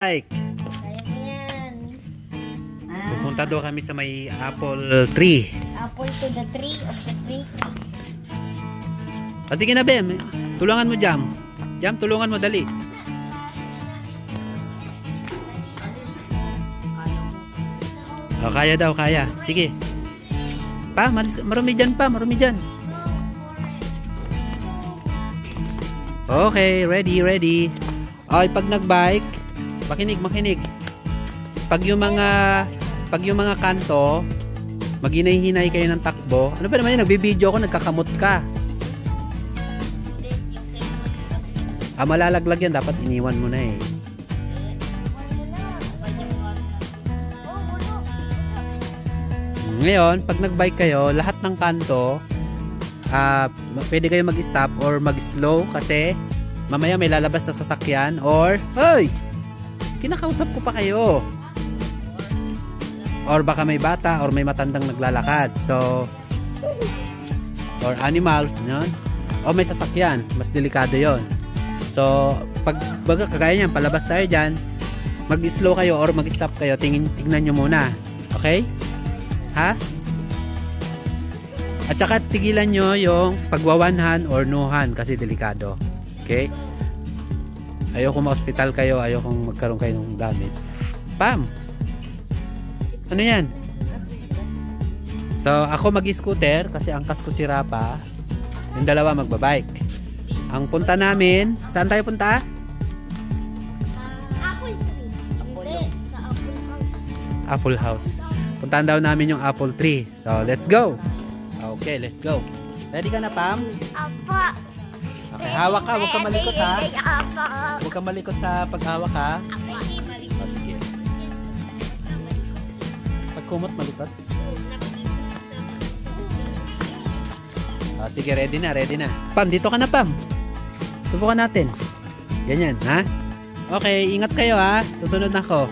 Like, Kaya mo yan. pupunta daw kami sa may apple tree. Apple to the tree of the tree. Sige na, Bem. Tulungan mo, Jam. Jam, tulungan mo, dali. Oh, kaya daw, kaya. Sige. Pa, marami dyan pa, marami dyan. Okay, ready. Okay, pag nag-bike, makinig. Pag yung mga kanto, maghinay-hinay kayo ng takbo. Ano ba naman yun? Nagbibideo ako, nagkakamot ka. Malalaglag yan. Dapat iniwan mo na eh. Ngayon, pag nag-bike kayo, lahat ng kanto, pwede kayo mag-stop or mag-slow kasi mamaya may lalabas sa sasakyan or, hoy! Kinakausap ko pa kayo. Or baka may bata or may matandang naglalakad. So, or animals, yun. O may sasakyan. Mas delikado yon. So, pag baga kagaya niyan, palabas tayo dyan, mag-slow kayo or mag-stop kayo, tingnan nyo muna. Okay? Ha? At saka tigilan nyo yung pagwawanhan or nuhan kasi delikado. Okay? Ayoko ma-hospital kayo, ayoko magkaroon kayo ng damage. Pam! Ano yan? So, ako mag-scooter kasi angkas ko si Rapa. Yung dalawa magbabike. Ang punta namin, saan tayo punta? Apple tree. Hindi, sa apple house. Apple house. Puntahan daw namin yung apple tree. So, let's go! Okay, let's go. Ready ka na, Pam? Apa. Okay, hawak ka. Huwag ka malikot, ha? Apa. Huwag ka malikot sa paghawak, ha? Apa. Oh, sige. Pagkumot, malikot. Oh, sige, ready na. Pam, dito ka na, Pam. Subukan natin. Ganyan, ha? Okay, ingat kayo, ha? Susunod na ako.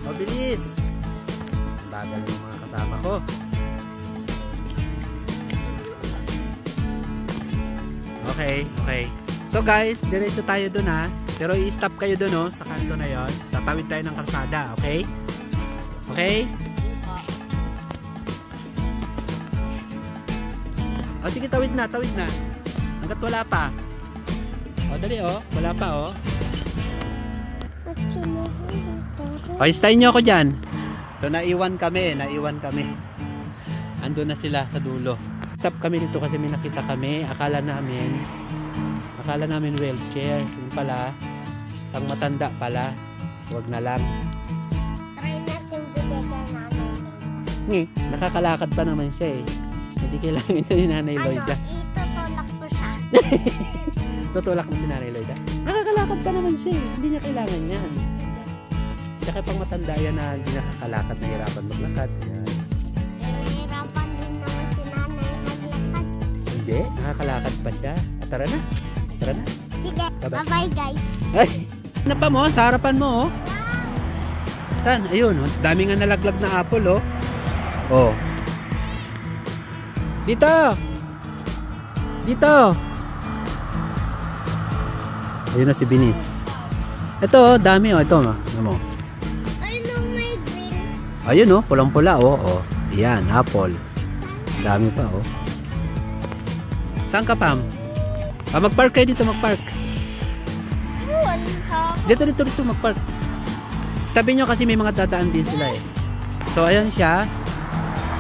Mabilis. Bagal yung mga kasama ko. Okay. So guys, diretso tayo dun, ha? Pero i-stop kayo dun, oh, sa kanto na yon. Tatawid tayo ng kalsada, okay? Okay? O sige, tawid na. Hanggat wala pa. O dali, oh. Wala pa, oh. O, stayin nyo ako dyan. So, naiwan kami. Ando na sila sa dulo. Stop kami dito kasi may nakita kami. Akala namin wheelchair. Yung pala, pang matanda pala. Huwag na lang. Try natin bigyan namin. Nakakalakad pa naman siya eh. Hindi kailangan na ni Nanay Lloyda. Itutulak ko siya. Tutulak mo si Nanay Lloyda. Nakakalakad pa naman siya eh. Hindi niya kailangan yan. Tsaka pang matanda yan na hindi nakakalakad, nahirapan maglakad. Yan. Nahirapan din naman si nanay maglakad. Hindi, nakakalakad pa siya. Tara na. Sige, bye-bye guys. Ay, ano pa mo? Sa harapan mo, oh. Saan? Ayun, oh. Dami nga nalaglag na apple, oh. Oh. Dito! Ayun na si Binis. Ito, oh, dami, oh. Ito, ano mo? Ayun, may green. Ayun, oh. Pulang-pula, oh. Oh. Ayan, apple. Dami pa, oh. Saan ka, Pam? Mag-park kayo dito, mag-park. Dito, mag-park. Tabi nyo kasi may mga dadaan din sila, eh. So, ayun siya.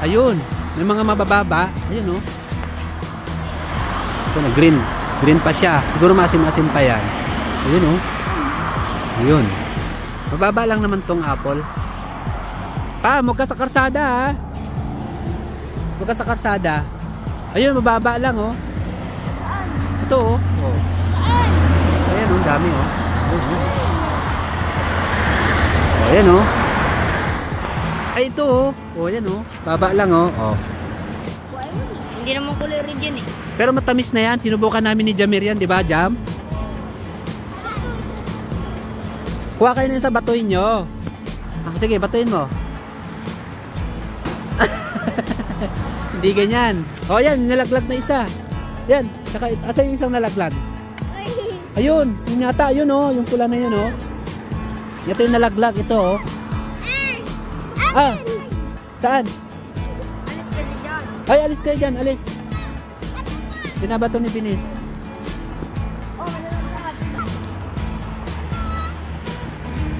Ayun. May mga mabababa. Ayun, oh. Ito na, green. Green pa siya. Siguro masim-masim pa yan. Ayun, oh. Ayun. Mababa lang naman tong apple. Huwag ka sa karsada, ha. Huwag ka sa karsada. Ayun, mababa lang, oh. Ito, oh. Oh. Ayan, oh. Dami, oh. Ayan, oh. Ay, ito, oh. Oh, ayan, oh. Baba lang, oh. Oh. Hindi naman kulay red yan, eh. Pero matamis na yan. Sinubukan namin ni Jamir yan, di ba, Jam? Kuha kayo na sa batuin nyo. Sige, batuin mo. Hindi ganyan. O, yan. Nalaglag na isa. Yan. Saka, asa yung isang nalaglag? Ayun. Yung yata, yun, oh. Yung pula na yun, oh. Ito yung nalaglag. Ito, oh. Ah! Saan? Alis kasi dyan. Ay, alis kayo dyan. Alis. Binabato ni Binis. Oh, malalang lahat.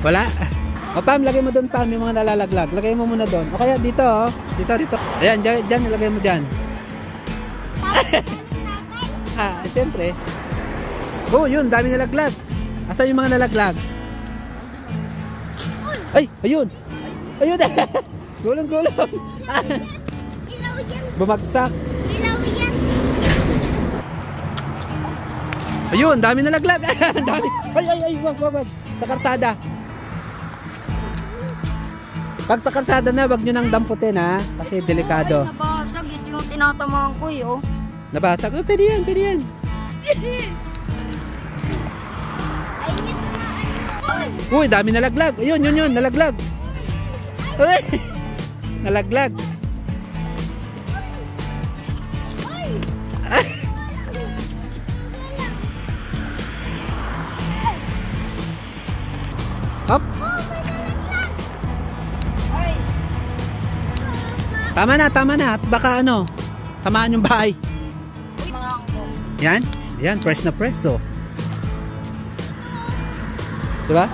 Wala? O Pam, lagay mo doon Pam, yung mga nalalaglag. Lagay mo muna doon. O kaya dito, oh. Dito. Ayan, dyan, nilagay mo dyan. Siyempre. Oh, yun, dami nalaglag. Asan yung mga nalaglag? Ay, ayun. Ayun. Gulong. Ilaw yan. Bumagsak. Ilaw yan. Ayun, dami nalaglag. Dami. Ay, wag. Sa karsada. Pag sa karsada na, wag nyo nang damputin ha. Kasi delikado. Ay, nabasag. Ito yung tinatamaan ko eh, oh. Nabasag. Oh, pwede yan. Ay, ito na. Uy, dami nalaglag. Ayun, yun, nalaglag. Uy, nalaglag. Hop. Tama na. At baka ano, tamaan yung bahay. Mga angko. Yan, press na press, oh. Diba?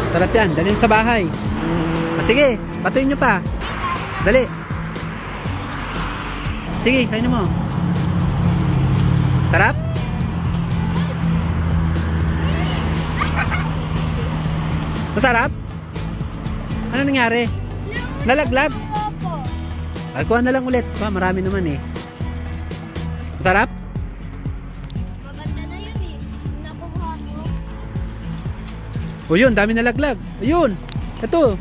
Sarap yan, dalhin sa bahay. Sige, batuin nyo pa. Dali. Sige, kainin mo. Sarap? Masarap? Ano nangyari? Nalaglag? Alkuha na lang ulit. Marami naman eh. Masarap? Maganda na yun eh. Nakuha mo. O yun, dami nalaglag. Ayun. Ito.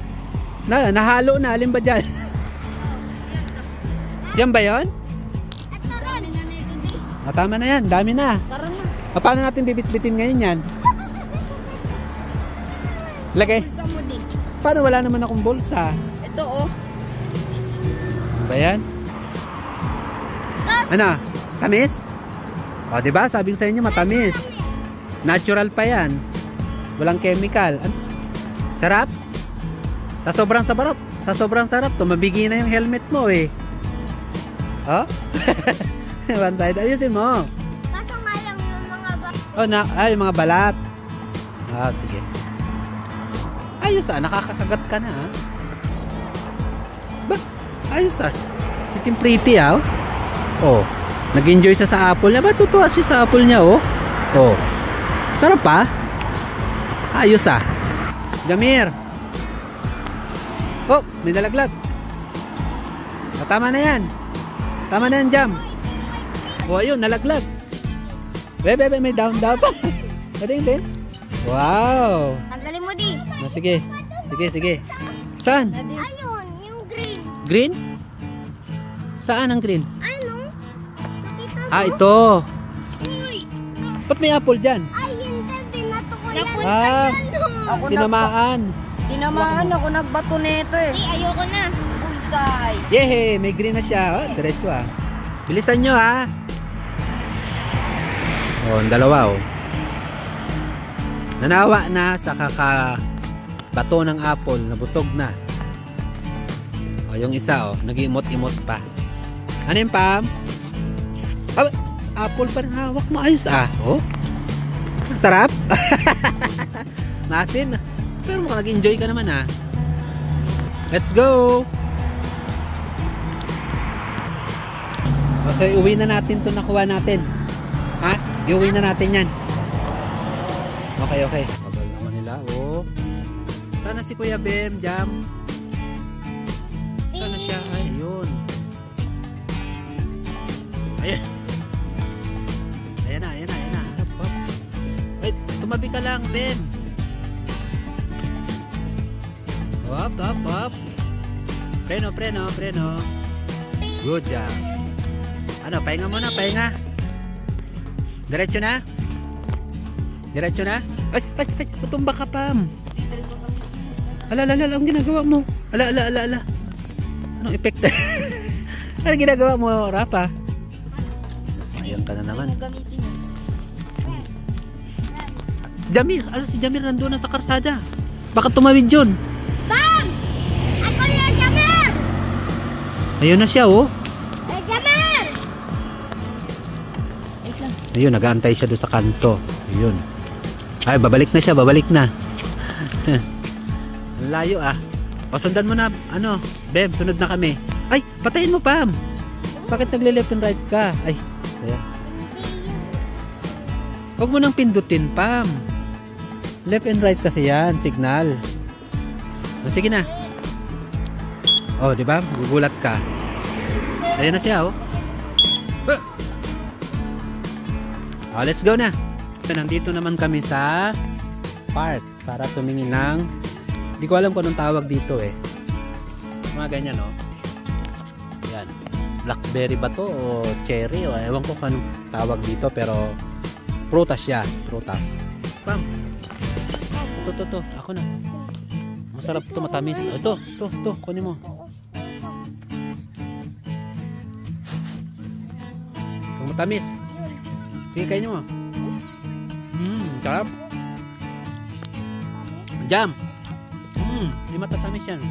Nahalo na. Alin ba dyan? Yan ba yun? Dami na nito di. Tama na yan. Dami na. Tara na. Paano natin bibit-bitin ngayon yan? Lagay. Bulsa mo di. Paano wala naman akong bulsa? Ito, oh. Ba yan? Ano? Tamis? O, diba? Sabi ko sa inyo, matamis. Natural pa yan. Walang chemical. Sarap? Sa sobrang sarap, tumabigi na yung helmet mo eh. Oh? One side. Ayusin mo. Kaso nga lang yung mga Yung mga balat. Sige. Ayos nakakagat ka na Ba? Ayos Si Team Pretty Oh. Nag-enjoy siya sa apple niya. Ba tutuwa siya sa apple niya Oh. Sarap pa. Ayos Jamir. Oh, may nalaglag. Tama na yan. Jam. Oh, ayun, nalaglag. Bebe, may down pa. Din. Wow. Tanggalin mo di. Sige. Saan? Ayun, yung green. Green? Saan ang green? Ano? Nakita mo? Ito. Uy! Ba't may apple dyan? Ay, hindi. Binato ko yan. Ako Tinamaan ako nagbato nito eh. Ay, ayoko na. Pulsay. Yehey! May green na siya. Diretso Bilisan nyo ang dalawa Nanawa na sa bato ng apple. Nabusog na. Yung isa nag-imot-imot pa. Ano yung Pam? Apple pa rin hawak mo. Ayos Sarap. Masin. Pero mukhang nag-enjoy ka naman Let's go. Kasi uwi na natin to nakuha natin. Iuwi na natin yan. Okay. Tagal naman nila. Sana si Kuya Bem, Jam. Sana siya. Ayun. Ayan na. Hop. Wait, tumabi ka lang, Bem. Hop. Preno. Good job. Pahinga muna, pahinga. Diretso na? Ay, tutumba ka, Pam. Ala, ang ginagawa mo? Ala. Anong epekto? Anong ginagawa mo, Rafa? Ayan ka na naman. Jamir, si Jamir nandun na sa karsada. Baka tumawid yun. Bam! Ako yung Jamir! Ayun na siya, oh. Jamir! Wait lang. Ayun, nag-aantay siya doon sa kanto. Ayun. Ay, babalik na siya, babalik na. Ang layo ah. O, sundan mo na, ano, Beb, sunod na kami. Ay, patayin mo, Pam. Bakit nagle-left and right ka? Ay, ayan. Huwag mo nang pindutin, Pam. Left and right kasi yan, signal. O, sige na. O, di ba? Gugulat ka. Ayan na siya, oh. O, let's go na. Nandito naman kami sa park para tumingin ng, hindi ko alam kung anong tawag dito eh. Mga ganyan, no? Yan. Blackberry ba to o cherry? O, ewan ko kung anong tawag dito, pero prutas siya. Prutas. Pam. Ito. Ako na. Masarap to, matamis. Ito. Kunin mo. Ito, matamis. Sige, kainin mo. Sarap. Jam. Hindi matatamis yan.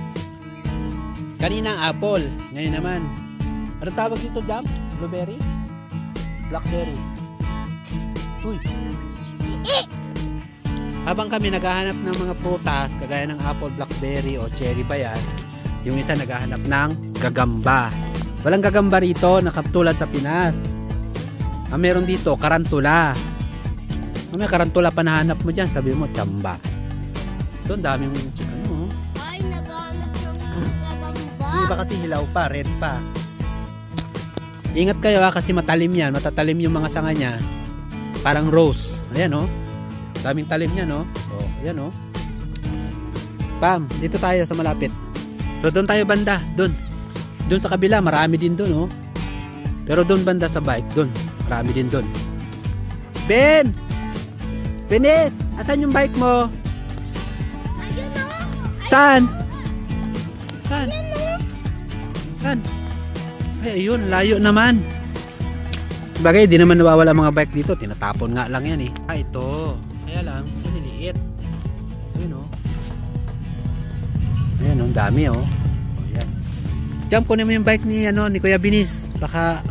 Kanina apple. Ngayon naman. Ano tawag dito, jam? Blueberry? Blackberry. Uy. Habang kami naghahanap ng mga prutas, kagaya ng apple, blackberry o cherry ba yan, yung isa naghahanap ng gagamba. Walang gagamba rito, nakatulad sa Pinas. Meron dito, karantula. May karantula pa nahanap mo dyan, sabi mo, tsamba. Ito, ang daming ano. Ay, naghanap ng gagamba. Hindi ba kasi hilaw pa, red pa. Ingat kayo ha, kasi matalim yan. Matatalim yung mga sanga niya. Parang rose. Ayan o. Daming talim niya, no? O, ayan o. Pam, dito tayo sa malapit. So, doon tayo banda. Doon sa kabila, marami din doon, oh. Pero doon banda sa bike, doon. Marami din doon. Ben! Benes! Asan yung bike mo? Ayun o. Saan? Ay, ayun, layo naman. Bagay, di naman nawawala mga bike dito. Tinatapon nga lang yan eh. Ito. Kaya lang, maliliit. Ayun o. Ayan o, dami o. Ayan. Diyan, kunin mo yung bike ni Kuya Binis. Baka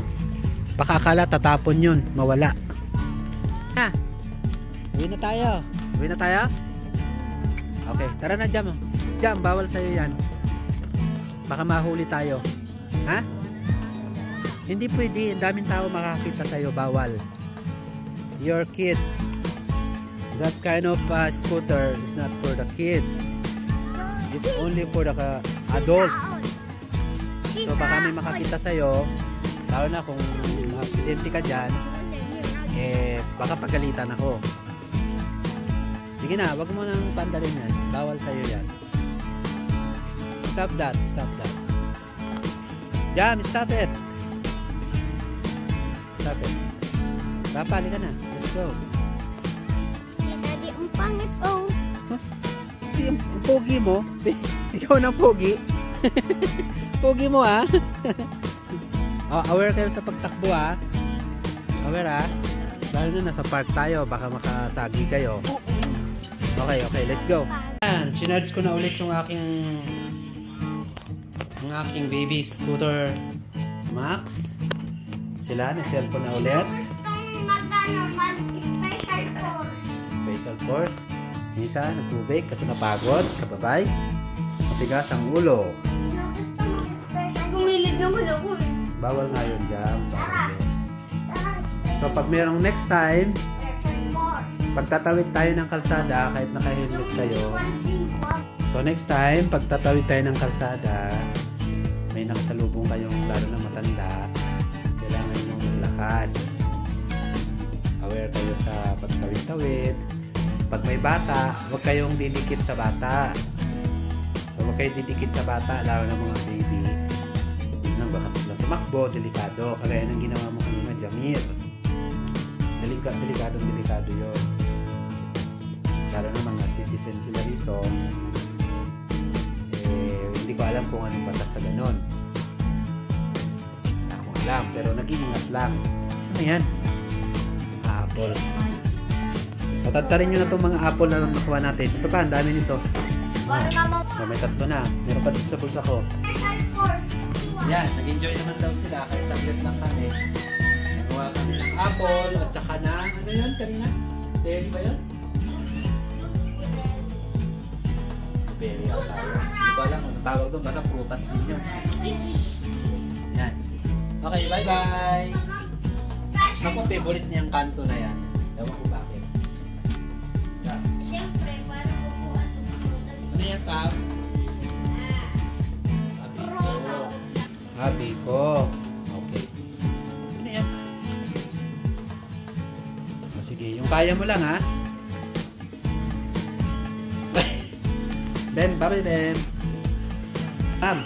akala tatapon yun. Mawala. Ha? Uwi na tayo. Okay, tara na, Jam. Jam, bawal sa'yo yan. Baka mahuli tayo. Ha? Hindi pwede. Ang daming tao makakita sa'yo. Bawal. Your kids. That kind of scooter is not for the kids. It's only for the adults. So baka may makakita sa'yo. Lalo na kung ma-accidente ka dyan, baka pagalitan ako. Sige na, wag mo nang pandalin yan. Bawal sa'yo yan. Stop that. Jam, stop it. Papali ka na. Let's go. Daddy, ang pangit o. Ang pogi mo. Ikaw na pogi. Pogi mo ha. Aware kayo sa pagtakbo ha. Aware ha. Lalo na nasa park tayo. Baka makasagi kayo. Okay, let's go. Ayan, sinarge ko na ulit yung aking baby scooter Max. Sila, na-cellphone na ulit. Mag-special course. Special course. Isa, nagtubig kasi napagod. Kababay. Matigas ang ulo. Gumilid naman ako eh. Bawal nga yun dyan. So, pag mayroong next time, pagtatawid tayo ng kalsada, kahit naka-helmet kayo. So, next time, pagtatawid tayo ng kalsada, may nakasalubong kayong lalo na matanda, kailangan nyo maglakad. Aware kayo sa pagtawid-tawid. Pag may bata, huwag kayong didikit sa bata. So, huwag kayong didikit sa bata, lalo na mga baby. Baka tumakbo, delikado. Kagaya ng ginawa mo kanina, Jamir. Delikado yun. Lalo na mga citizen sila dito. Hindi ko alam kung anong batas sa ganon. Hindi ko alam, pero nag-iingat lang. Ano yan? Apple. Patantarin nyo na itong mga apple na nakuha natin. Ito pa, ang dami nito. Oh, may tatlo na. Meron pa dito sa bulsa ko. Yan, nag-enjoy naman daw sila. Kahit saglit lang kami. Nagawa kami ng apple at saka na, ano yun kanina? Berry ba yun? Berry ako tayo. Hindi ko alam kung tawag doon. Basta prutas din yun. Yan. Okay, bye-bye! Ako, favorite niya yung kanto na yan. Ewan ko bakit. Yan. Ano yan, Pam? Habi ko. Okay. Ano yan? O, sige, yung kaya mo lang, ha? Ben, bye-bye, Ben. Pam.